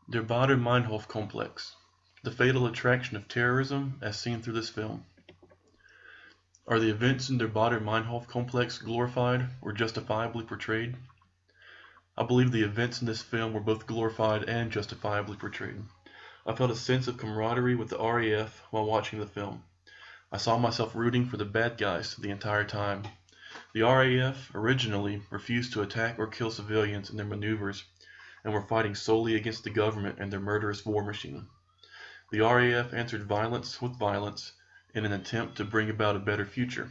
Der Bader-Meinhof Complex, the fatal attraction of terrorism as seen through this film. Are the events in Der Bader-Meinhof Complex glorified or justifiably portrayed? I believe the events in this film were both glorified and justifiably portrayed. I felt a sense of camaraderie with the RAF while watching the film. I saw myself rooting for the bad guys the entire time. The RAF originally refused to attack or kill civilians in their maneuvers and were fighting solely against the government and their murderous war machine. The RAF answered violence with violence in an attempt to bring about a better future.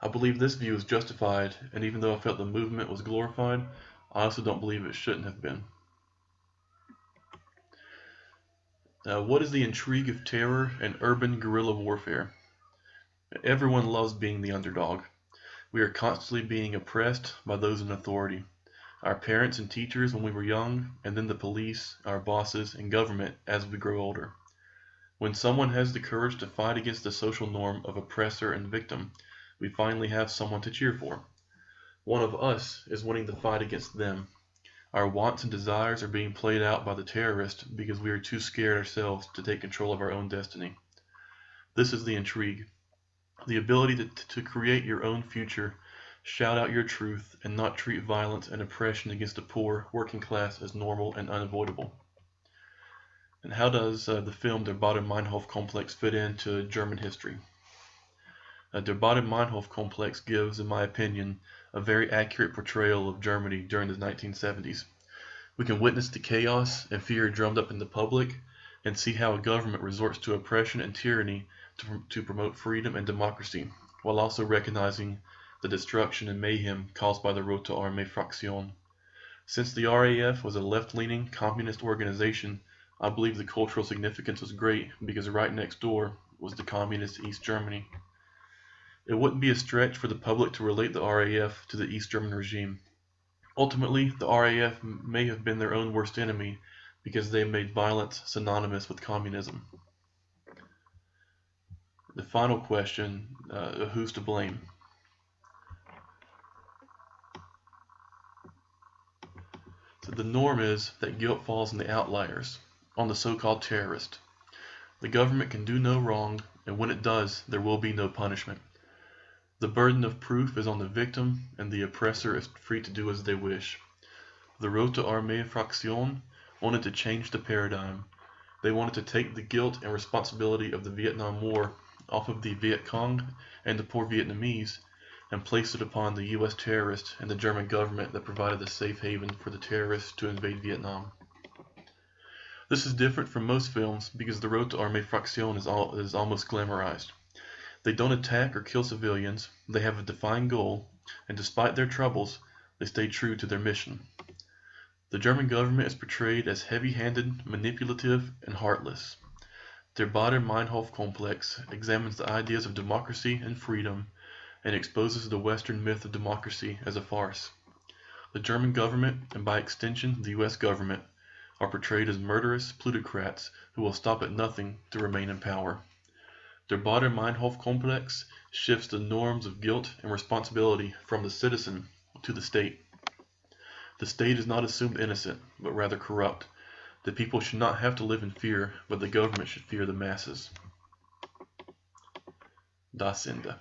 I believe this view is justified, and even though I felt the movement was glorified, I also don't believe it shouldn't have been. What is the intrigue of terror and urban guerrilla warfare? Everyone loves being the underdog. We are constantly being oppressed by those in authority. Our parents and teachers when we were young, and then the police, our bosses, and government as we grow older. When someone has the courage to fight against the social norm of oppressor and victim, we finally have someone to cheer for. One of us is winning the fight against them. Our wants and desires are being played out by the terrorist because we are too scared ourselves to take control of our own destiny. This is the intrigue. The ability to create your own future, shout out your truth, and not treat violence and oppression against the poor working class as normal and unavoidable. And how does the film Der Bader-Meinhof Complex fit into German history? Der Bader-Meinhof Complex gives, in my opinion, a very accurate portrayal of Germany during the 1970s. We can witness the chaos and fear drummed up in the public and see how a government resorts to oppression and tyranny to promote freedom and democracy, while also recognizing the destruction and mayhem caused by the Rote Armee Fraktion. Since the RAF was a left-leaning communist organization, I believe the cultural significance was great because right next door was the communist East Germany. It wouldn't be a stretch for the public to relate the RAF to the East German regime. Ultimately, the RAF may have been their own worst enemy because they made violence synonymous with communism. The final question, who's to blame? So the norm is that guilt falls on the outliers, on the so-called terrorist. The government can do no wrong, and when it does, there will be no punishment. The burden of proof is on the victim, and the oppressor is free to do as they wish. The Rote Armee Fraktion wanted to change the paradigm. They wanted to take the guilt and responsibility of the Vietnam War off of the Viet Cong and the poor Vietnamese and place it upon the US terrorists and the German government that provided a safe haven for the terrorists to invade Vietnam. This is different from most films because the Rote Armee Fraktion is almost glamorized. They don't attack or kill civilians, they have a defined goal, and despite their troubles, they stay true to their mission. The German government is portrayed as heavy-handed, manipulative, and heartless. Der Bader-Meinhof Complex examines the ideas of democracy and freedom and exposes the Western myth of democracy as a farce. The German government, and by extension the US government, are portrayed as murderous plutocrats who will stop at nothing to remain in power. Der Bader-Meinhof Complex shifts the norms of guilt and responsibility from the citizen to the state. The state is not assumed innocent, but rather corrupt. The people should not have to live in fear, but the government should fear the masses. Das Ende.